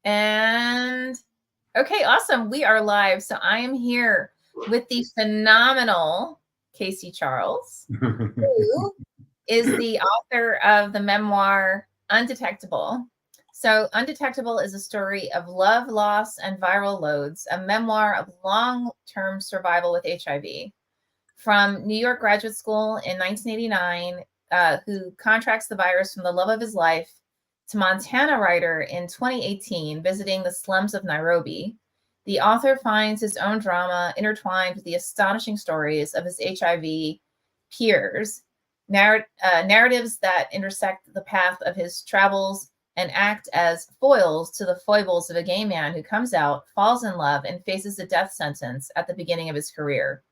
And okay, awesome. We are live. So I am here with the phenomenal Casey Charles, who is the author of the memoir Undetectable. So Undetectable is a story of love, loss, and viral loads, a memoir of long-term survival with HIV. From New York Graduate School in 1989, who contracts the virus from the love of his life, to Montana writer in 2018 visiting the slums of Nairobi, the author finds his own drama intertwined with the astonishing stories of his HIV peers, narratives that intersect the path of his travels and act as foils to the foibles of a gay man who comes out, falls in love, and faces a death sentence at the beginning of his career.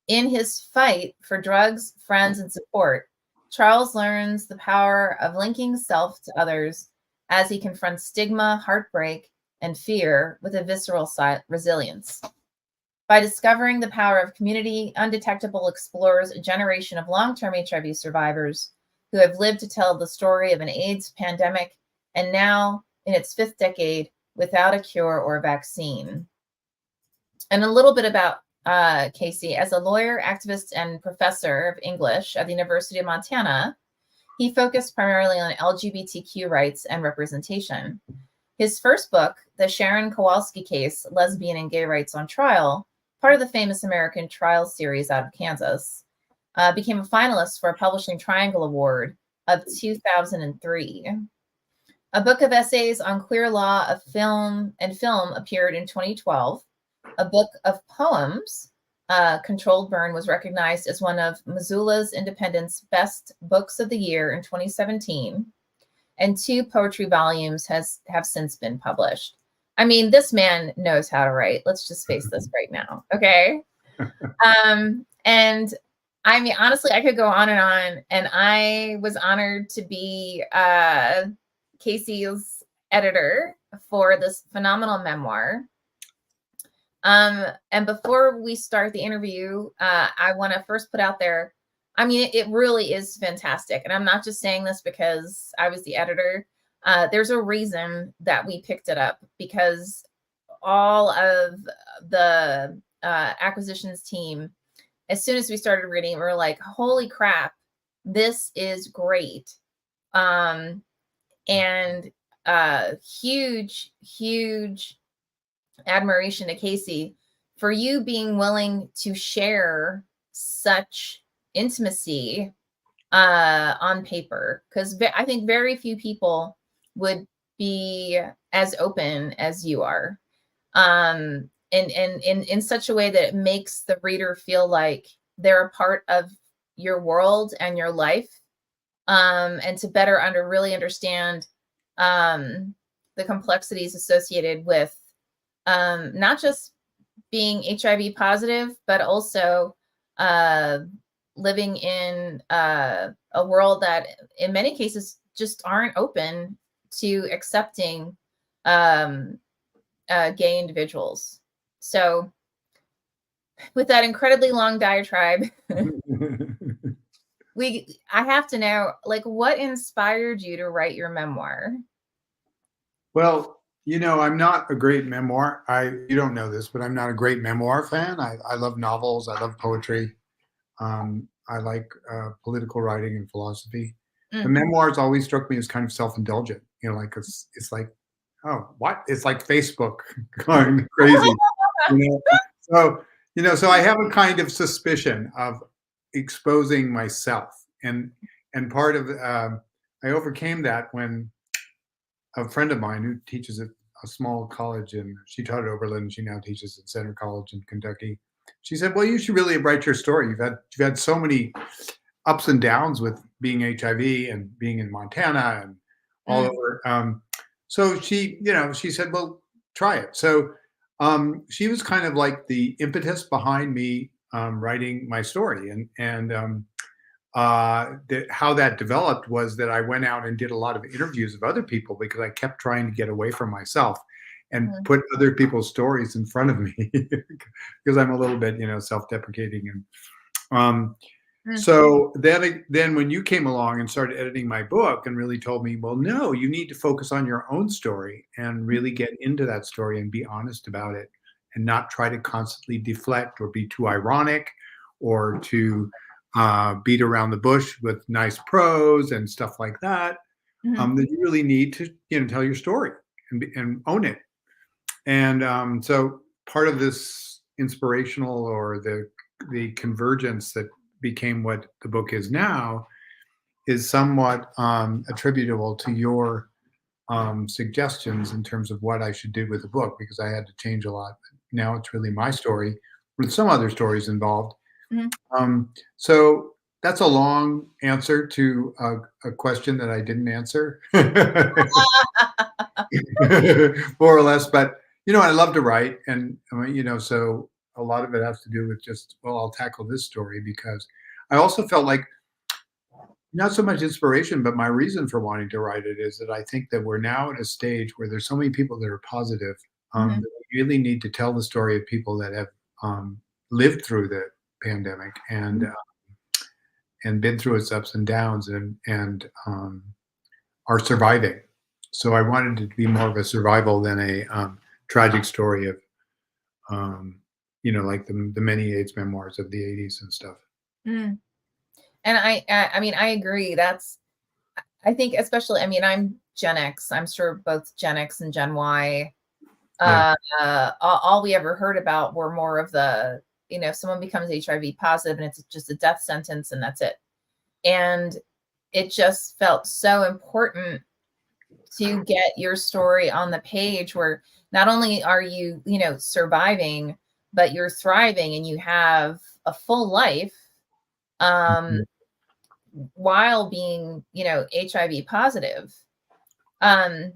In his fight for drugs, friends, and support, Charles learns the power of linking self to others as he confronts stigma, heartbreak, and fear with a visceral resilience. By discovering the power of community, Undetectable explores a generation of long-term HIV survivors who have lived to tell the story of an AIDS pandemic and now in its 5th decade without a cure or a vaccine. And a little bit about Casey. As a lawyer, activist, and professor of English at the University of Montana, he focused primarily on LGBTQ rights and representation. His first book, The Sharon Kowalski Case, Lesbian and Gay Rights on Trial, part of the famous American Trial series out of Kansas, became a finalist for a Publishing Triangle Award of 2003. A book of essays on queer law of film appeared in 2012. A book of poems, Controlled Burn, was recognized as one of Missoula's Independent's best books of the year in 2017, and 2 poetry volumes have since been published. I mean, this man knows how to write. Let's just face this right now, okay? And I mean, honestly, I could go on, and I was honored to be Casey's editor for this phenomenal memoir. And before we start the interview, I want to first put out there, I mean, it really is fantastic. And I'm not just saying this because I was the editor. There's a reason that we picked it up, because all of the acquisitions team, as soon as we started reading, we were like, holy crap, this is great. And huge admiration to Casey for you being willing to share such intimacy on paper, because I think very few people would be as open as you are, and in such a way that it makes the reader feel like they're a part of your world and your life, and to better really understand the complexities associated with not just being HIV positive, but also living in a world that in many cases just aren't open to accepting gay individuals. So with that incredibly long diatribe, I have to know, like, what inspired you to write your memoir? Well, you know, I'm not a great memoir. You don't know this, but I'm not a great memoir fan. I love novels. I love poetry. I like political writing and philosophy. The memoirs always struck me as kind of self-indulgent. You know, like it's like, oh, what? It's like Facebook going crazy. So I have a kind of suspicion of exposing myself, and part of I overcame that when a friend of mine who teaches at a small college, and she taught at Oberlin. She now teaches at Center College in Kentucky. She said, "Well, you should really write your story. You've had so many ups and downs with being HIV and being in Montana and all over." So she said, "Well, try it." So she was kind of like the impetus behind me writing my story, and how that developed was that I went out and did a lot of interviews of other people, because I kept trying to get away from myself and put other people's stories in front of me because I'm a little bit, self-deprecating. And Mm, So then when you came along and started editing my book and really told me, well, no, you need to focus on your own story and really get into that story and be honest about it and not try to constantly deflect or be too ironic or to beat around the bush with nice prose and stuff like that. mhm, That you really need to tell your story and own it. And so part of this inspirational or the convergence that became what the book is now is somewhat attributable to your suggestions in terms of what I should do with the book because I had to change a lot. Now it's really my story with some other stories involved. mhm. So that's a long answer to a question that I didn't answer. More or less. But I love to write, and so a lot of it has to do with just well, I'll tackle this story because I also felt like not so much inspiration, but my reason for wanting to write it is that I think that we're now at a stage where there's so many people that are positive. Mhm, That we really need to tell the story of people that have um, lived through the pandemic mhm. and been through its ups and downs and are surviving. So I wanted it to be more of a survival than a tragic story of, um, like the many AIDS memoirs of the '80s and stuff. Mm. And I mean, I agree. I think especially, I mean, I'm Gen X. I'm sure both Gen X and Gen Y, Yeah. all we ever heard about were more of the, if someone becomes HIV positive and it's just a death sentence and that's it. And it just felt so important to get your story on the page where not only are you, surviving, but you're thriving and you have a full life um, Mhm. while being, HIV positive. Um,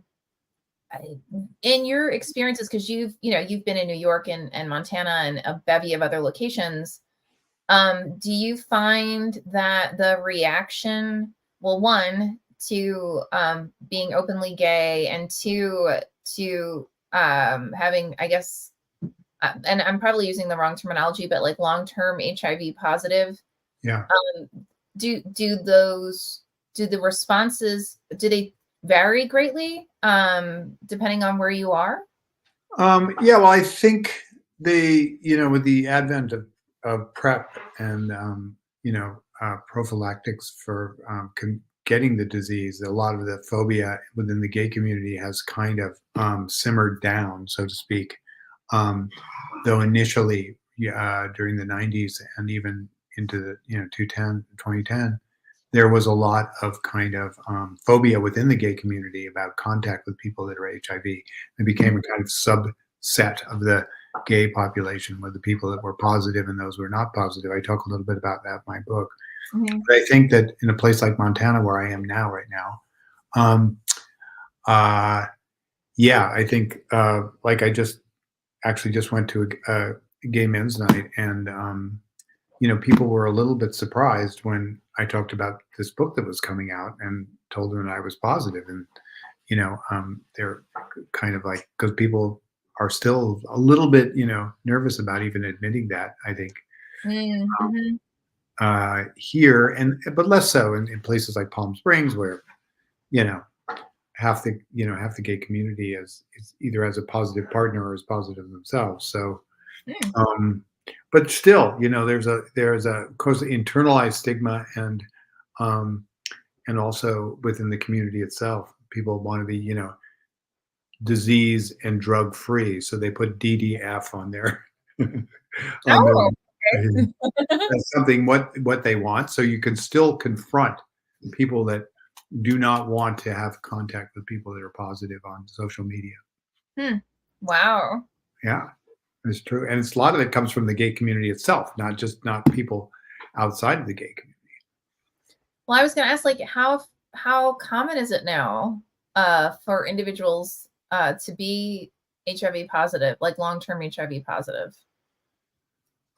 in your experiences, because you've been in New York and Montana and a bevy of other locations, do you find that the reaction, well, one, to being openly gay, and two, to having, I guess, and I'm probably using the wrong terminology, but like long-term HIV positive, Yeah. um, do the responses, do they vary greatly depending on where you are? Yeah. Well, I think with the advent of PrEP and prophylactics for getting the disease, a lot of the phobia within the gay community has kind of simmered down, so to speak. Um, though initially, yeah, during the '90s and even into the 2010, there was a lot of kind of phobia within the gay community about contact with people that are HIV. It became a kind of subset of the gay population with the people that were positive and those who were not positive. I talk a little bit about that in my book. Mhm. But I think that in a place like Montana, where I am now, right now, um, uh, yeah, I think like I just actually just went to a gay men's night, and people were a little bit surprised when I talked about this book that was coming out and told them that I was positive, and they're kind of like because people are still a little bit nervous about even admitting that. I think Mm, mhm. here and but less so in places like Palm Springs where you know half the gay community is either as a positive partner or is positive themselves. So Mm. um, but still, there's a of course internalized stigma um, and also within the community itself, people want to be disease and drug free, so they put DDF on their on their Oh, okay. that's something what they want. So you can still confront people that do not want to have contact with people that are positive on social media. Hmm. Wow. Yeah. It's true, and it's a lot of it comes from the gay community itself, not people outside of the gay community. Well, I was gonna ask, like, how common is it now, for individuals, to be HIV positive, like long-term HIV positive?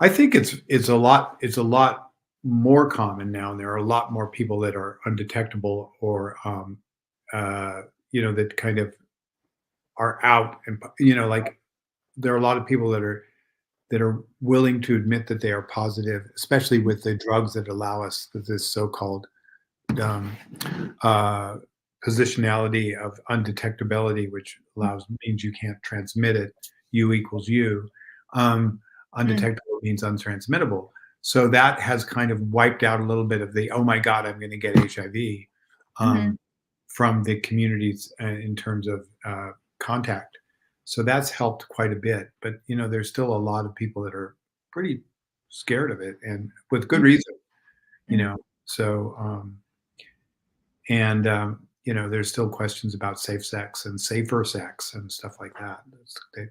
I think it's a lot more common now, and there are a lot more people that are undetectable or that kind of are out and like there are a lot of people that are that are willing to admit that they are positive, especially with the drugs that allow us this so-called um, uh, positionality of undetectability, which means you can't transmit it. U equals U. Undetectable means untransmittable. So that has kind of wiped out a little bit of the, oh my God, I'm going to get HIV from the communities in terms of contact. So that's helped quite a bit. But, there's still a lot of people that are pretty scared of it, and with good reason, So, there's still questions about safe sex and safer sex and stuff like that. They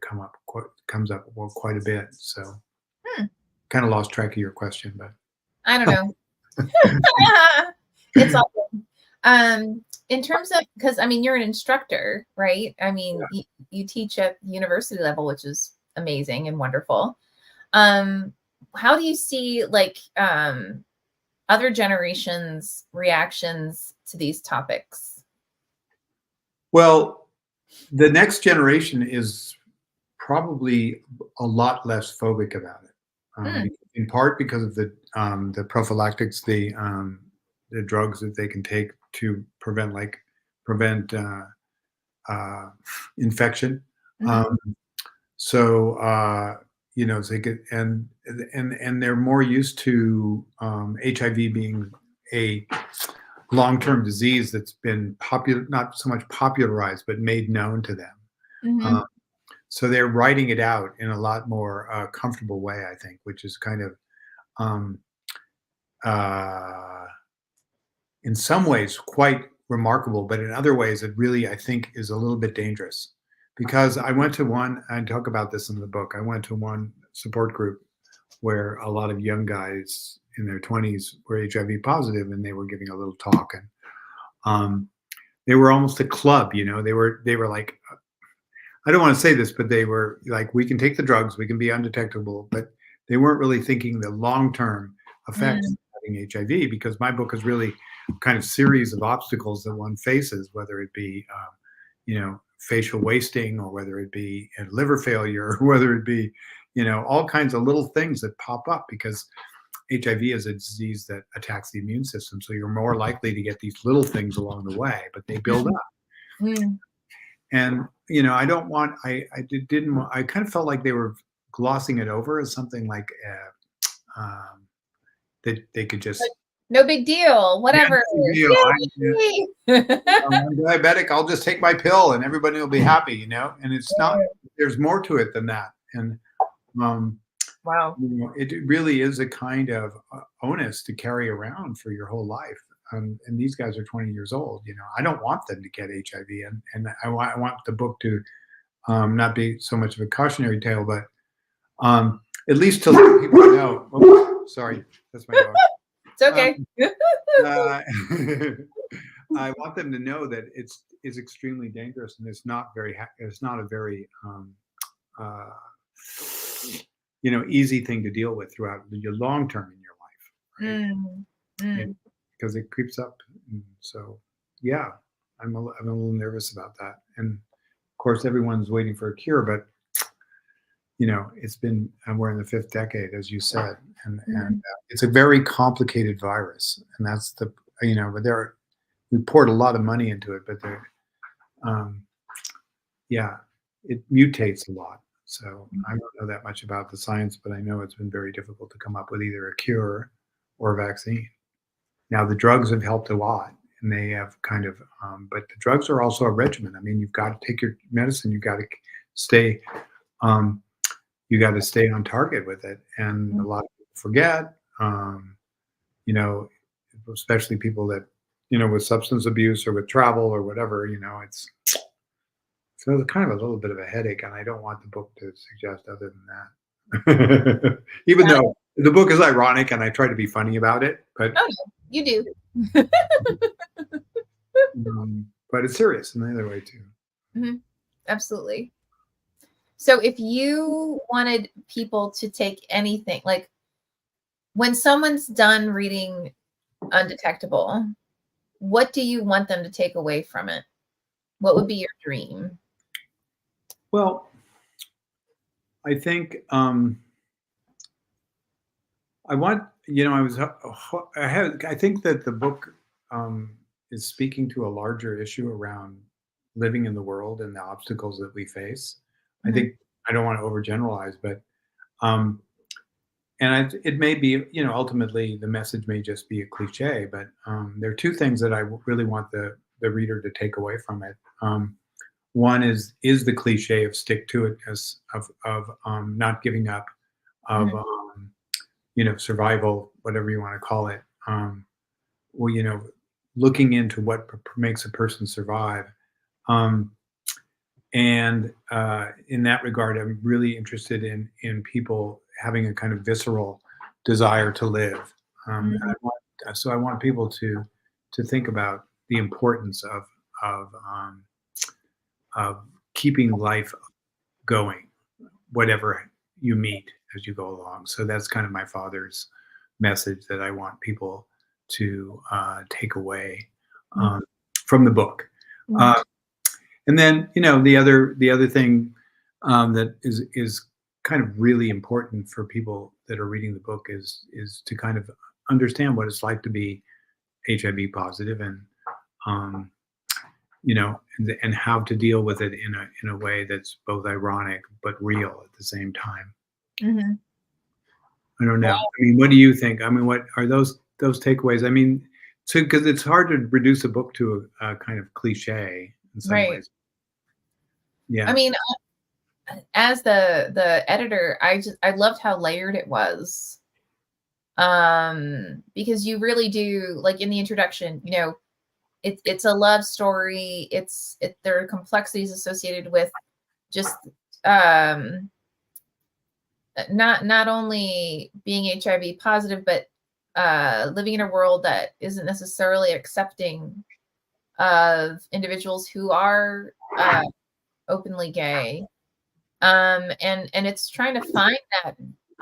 comes up quite a bit. So, kind of lost track of your question, but I don't know. It's awesome. In terms of, because you're an instructor, right? You teach at university level, which is amazing and wonderful. How do you see other generations' reactions to these topics? Well, the next generation is probably a lot less phobic about it, in part because of the prophylactics, the drugs that they can take to prevent infection. So they get and they're more used to HIV being a long-term disease that's been not so much popularized, but made known to them. So they're writing it out in a lot more comfortable way, I think, which is kind of, in some ways, quite remarkable. But in other ways, it really, I think, is a little bit dangerous. Because I talk about this in the book, I went to one support group where a lot of young guys in their 20s were HIV positive, and they were giving a little talk. And they were almost a club, they were like, I don't want to say this, but they were like, we can take the drugs, we can be undetectable, but they weren't really thinking the long-term effects of having HIV, because my book is really kind of series of obstacles that one faces, whether it be, facial wasting, or whether it be liver failure, or whether it be, all kinds of little things that pop up, because HIV is a disease that attacks the immune system. So you're more likely to get these little things along the way, but they build up. And, I don't want, I kind of felt like they were glossing it over as something like that they could just. No big deal, whatever. I'm diabetic, I'll just take my pill and everybody will be happy, and it's not, there's more to it than that. And wow, it really is a kind of onus to carry around for your whole life. And these guys are 20 years old. I don't want them to get HIV, and I want the book to not be so much of a cautionary tale, but at least to let people know. Oh, sorry, that's my dog. It's okay. I want them to know that it's extremely dangerous, and it's not a very easy thing to deal with throughout your long term in your life, right? Because it creeps up. And so, yeah, I'm a little nervous about that. And of course, everyone's waiting for a cure, but it's been, we're in the 5th decade, as you said, and it's a very complicated virus, and that's but we poured a lot of money into it, but it mutates a lot. So I don't know that much about the science, but I know it's been very difficult to come up with either a cure or a vaccine. Now, the drugs have helped a lot, and they have kind of, but the drugs are also a regimen. You've got to take your medicine. You've got to stay, on target with it. And a lot of people forget, especially people that, with substance abuse or with travel or whatever, it's kind of a little bit of a headache. And I don't want the book to suggest other than that. Even though the book is ironic and I try to be funny about it, but you do. But it's serious in the other way too. Absolutely. So if you wanted people to take anything, like when someone's done reading Undetectable, what do you want them to take away from it? What would be your dream? Well, I think I want, I think that the book is speaking to a larger issue around living in the world and the obstacles that we face. I Mhm. think I don't want to overgeneralize, but um, it may be, ultimately the message may just be a cliche, but there are two things that really want the reader to take away from it. One is the cliche of stick to it, as of not giving up, of Mhm. survival, whatever you want to call it. Well, looking into what makes a person survive. Um, and in that regard, I'm really interested in people having a kind of visceral desire to live. Mhm. So I want people to think about the importance of um, of keeping life going, whatever you meet as you go along. So that's kind of my father's message that I want people to take away Mhm. um, from the book. Mhm. Uh, and then the other thing that is kind of really important for people that are reading the book is to kind of understand what it's like to be HIV positive, and um, and how to deal with it in a way that's both ironic but real at the same time. Mhm. I don't know. Wow. I mean, what do you think? I mean, what are those takeaways? I mean, so because it's hard to reduce a book to a kind of cliche in some Right. ways. I Yeah. mean, as the editor, I loved how layered it was. Because you really do, like in the introduction, it's a love story. There are complexities associated with just um not only being HIV positive, but living in a world that isn't necessarily accepting of individuals who are openly gay. And it's trying to find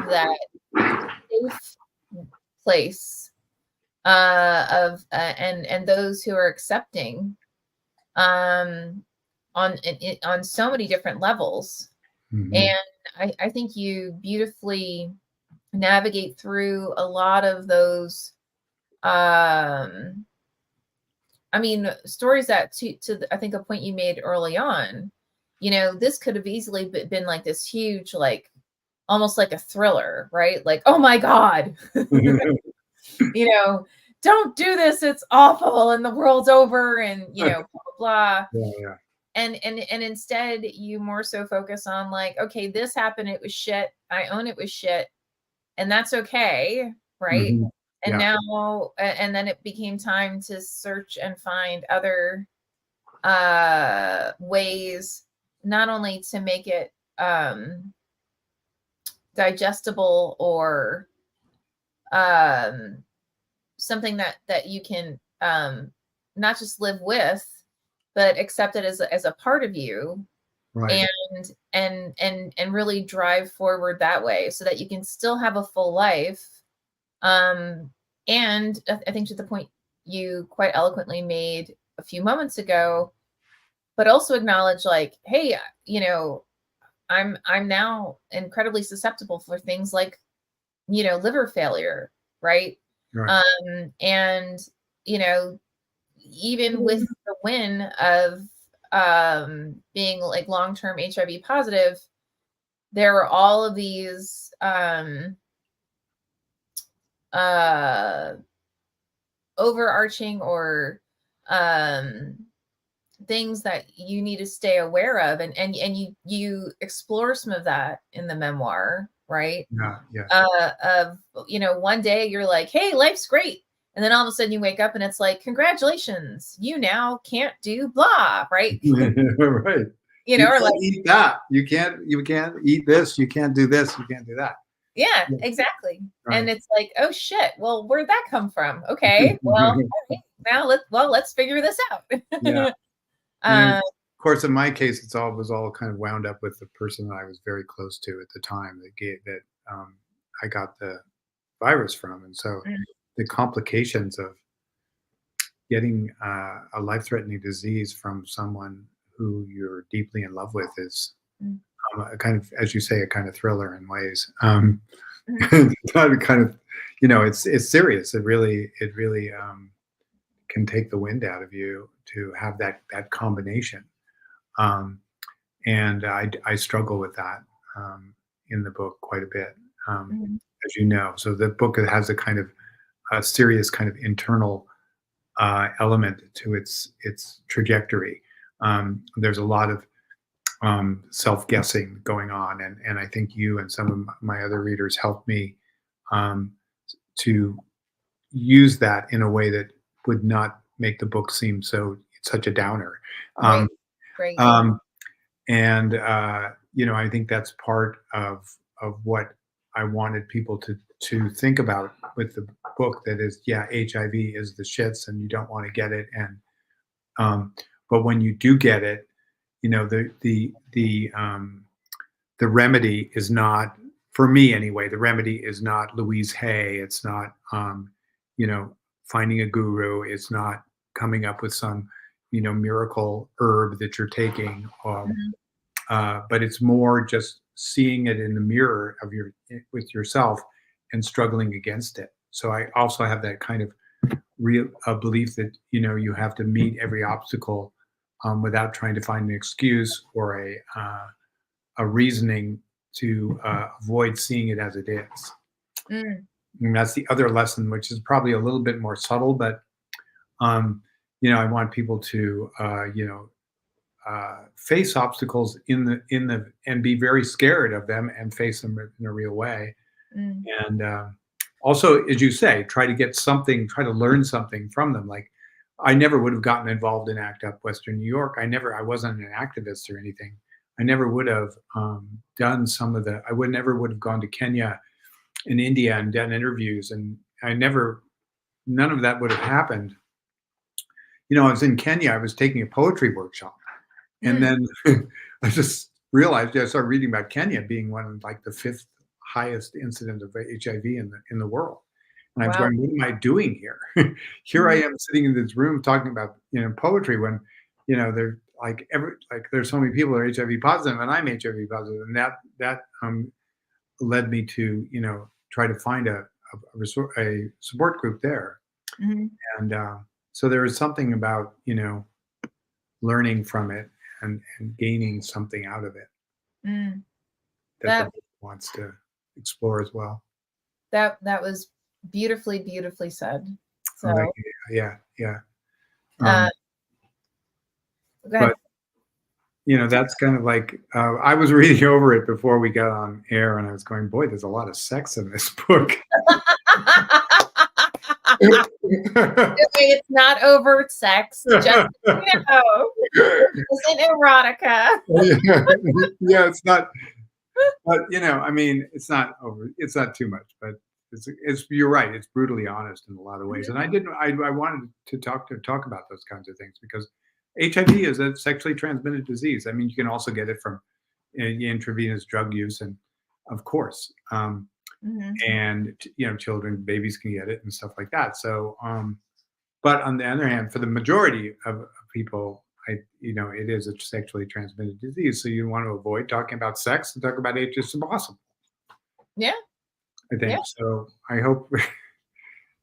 that safe place of and those who are accepting um on so many different levels. And Mhm. I think you beautifully navigate through a lot of those I mean, stories that I think a point you made early on, this could have easily been like this huge, like almost like a thriller, right? Like, oh my God, you know, don't do this, it's awful, and the world's over, and blah blah blah. Yeah, yeah. And instead you more so focus on like, okay, this happened, it was shit. I own it was shit, and that's okay, right? Mhm. And Yeah. now and then it became time to search and find other ways, not only to make it digestible or um something that you can not just live with, but accept it as a part of you, Right. and really drive forward that way so that you can still have a full life. um and I think to the point you quite eloquently made a few moments ago, but also acknowledge like, hey, I'm now incredibly susceptible for things like liver failure, right? Right. And you know even with the win of being like long-term HIV positive, there are all of these uh overarching or um things that you need to stay aware of, and you explore some of that in the memoir, right? Yeah. Yes. Of one day you're like, hey, life's great, and then all of a sudden you wake up and it's like, congratulations, you now can't do blah, right? Right. You Or can't like, eat that. You can't eat this. You can't do this. You can't do that. yeah, Yeah. exactly. Right. And it's like, oh shit, well, where'd that come from? Okay, well, all right, now let's figure this out. Yeah. And then, uh of course, in my case, was all kind of wound up with the person that I was very close to at the time that I got the virus from, and so mm, the complications of getting a life-threatening disease from someone who you're deeply in love with is mm, a kind of, as you say, a kind of thriller in ways. mm, Not a kind of. it's serious. It really can take the wind out of you to have that combination. Um, and I struggle with that in the book quite a bit, Mhm. as you know. So the book has a kind of a serious kind of internal element to its trajectory. There's a lot of self guessing going on, and I think you and some of my other readers helped me um, to use that in a way that would not make the book seem such a downer. Great, Um, great. um, and I think that's part of what I wanted people to think about with the book. That is, yeah, HIV is the shits, and you don't want to get it. And but when you do get it, the remedy is not, for me anyway. The remedy is not Louise Hay. It's not finding a guru. It's not coming up with some miracle herb that you're taking. Mhm. But it's more just seeing it in the mirror with yourself and struggling against it. So I also have that kind of real belief that you have to meet every obstacle without trying to find an excuse or a reasoning to avoid seeing it as it is. Mm. And that's the other lesson, which is probably a little bit more subtle, but um, I want people to face obstacles and be very scared of them and face them in a real way. Mm. And also, as you say, try to learn something from them. Like, I never would have gotten involved in ACT UP Western New York. I wasn't an activist or anything. I never would have done I never would have gone to Kenya and India and done interviews. And none of that would have happened. I was in Kenya, I was taking a poetry workshop. And Mm. then I just realized, I started reading about Kenya being one of like the fifth highest incident of HIV in the world. And I was Wow. going, what am I doing here? Here I Mhm. am sitting in this room talking about poetry when they're there's so many people that are HIV positive and I'm HIV positive, and that led me to try to find a support group there. Mhm. And so there is something about learning from it and gaining something out of it Mm. that the That book wants to explore as well. that was beautifully, beautifully said. Oh, thank So, you. Yeah, yeah. uh, Um, go ahead. but that's kind of like I was reading over it before we got on air, and I was going, "Boy, there's a lot of sex in this book." It's not overt sex, just so you know. This isn't erotica. Yeah, it's not. But I mean, it's not over. It's not too much, but it's. You're right. It's brutally honest in a lot of ways, and Mhm. I didn't. I wanted to talk about those kinds of things because HIV is a sexually transmitted disease. I mean, you can also get it from intravenous drug use, and of course, Mhm. and children, babies can get it and stuff like that. So, but on the other hand, for the majority of people, it is a sexually transmitted disease. So you want to avoid talking about sex and talk about it just as possible. Yeah, I yeah, think so. I hope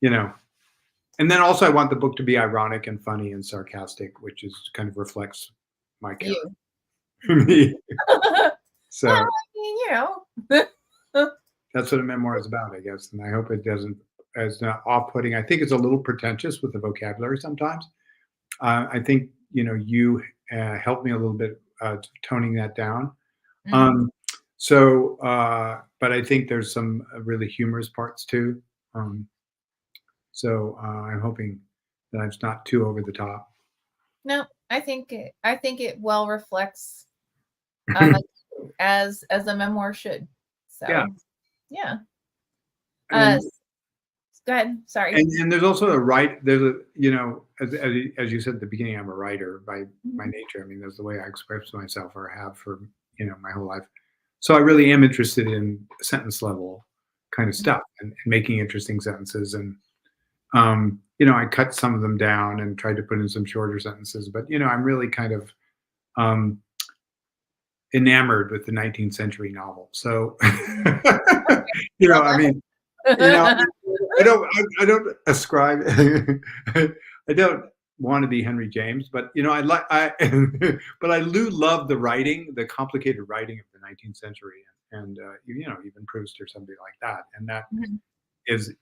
you know. And then also, I want the book to be ironic and funny and sarcastic, which is kind of reflects my character, you. me. Well, So I mean, you know. that's what a memoir is about, I guess. And I hope it doesn't, as not off-putting. I think it's a little pretentious with the vocabulary sometimes. I think you helped me a little bit toning that down. Mm. Um, but I think there's some really humorous parts too. Um, I'm hoping that it's not too over the top. No, I think it well reflects uh, as a memoir should. Yeah, So, yeah. Uh, and s- Go ahead. Sorry. and there's also there's a as you said at the beginning, I'm a writer by Mhm. nature. I mean, that's the way I express myself or have for my whole life. So I really am interested in sentence level kind of stuff and making interesting sentences. And I cut some of them down and tried to put in some shorter sentences. But I'm really kind of um, enamored with the 19th century novel. So Mhm. I mean, Love it. I don't ascribe. I don't want to be Henry James, but you know, but I do love the writing, the complicated writing of the 19th century, and you know, even Proust or somebody like that, and that Mhm. is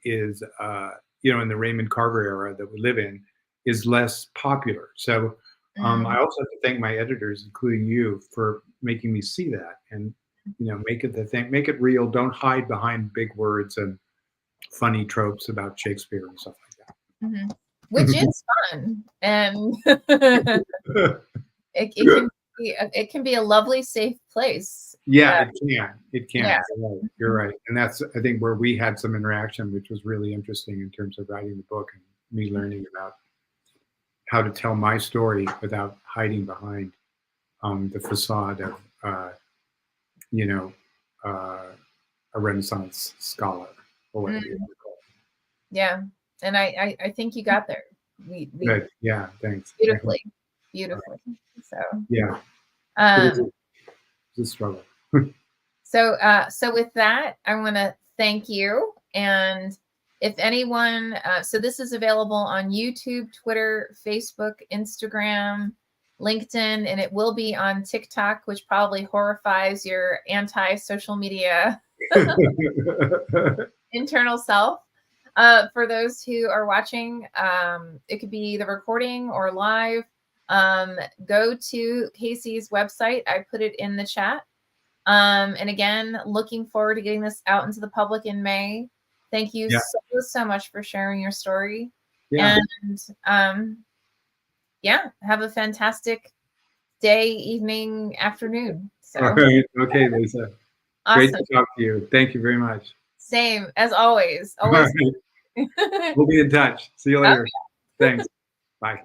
you know, in the Raymond Carver era that we live in, is less popular. So I Mm. also have to thank my editors, including you, for making me see that, and you know, make it the thing, make it real. Don't hide behind big words and funny tropes about Shakespeare and stuff Mhm. like Which that. is fun, and it can be a lovely, safe place. Yeah, it can. It Yeah. can. You're right. You're Mhm. right. And that's, I think, where we had some interaction, which was really interesting in terms of writing the book and me learning about how to tell my story without hiding behind the facade of, you know, uh, a Renaissance scholar or whatever you Mm. want to call Yeah, and I think you got there. it. We Good. Yeah. Thanks. beautifully, beautifully. So, Yeah. It is um, it's a struggle. so with that, I want to thank you. And if anyone, so this is available on YouTube, Twitter, Facebook, Instagram, LinkedIn, and it will be on TikTok, which probably horrifies your anti-social media internal self. For those who are watching, it could be the recording or live. Go to Casey's website. I put it in the chat. And again, looking forward to getting this out into the public in May. Thank you Yeah. so much for sharing your story. Yeah. And yeah, have a fantastic day, evening, afternoon. All So right. Okay, Lisa. Great awesome. to talk to you. Thank you very much. Same as always. All Always. right. We'll be in touch. See you later. Thanks. Bye.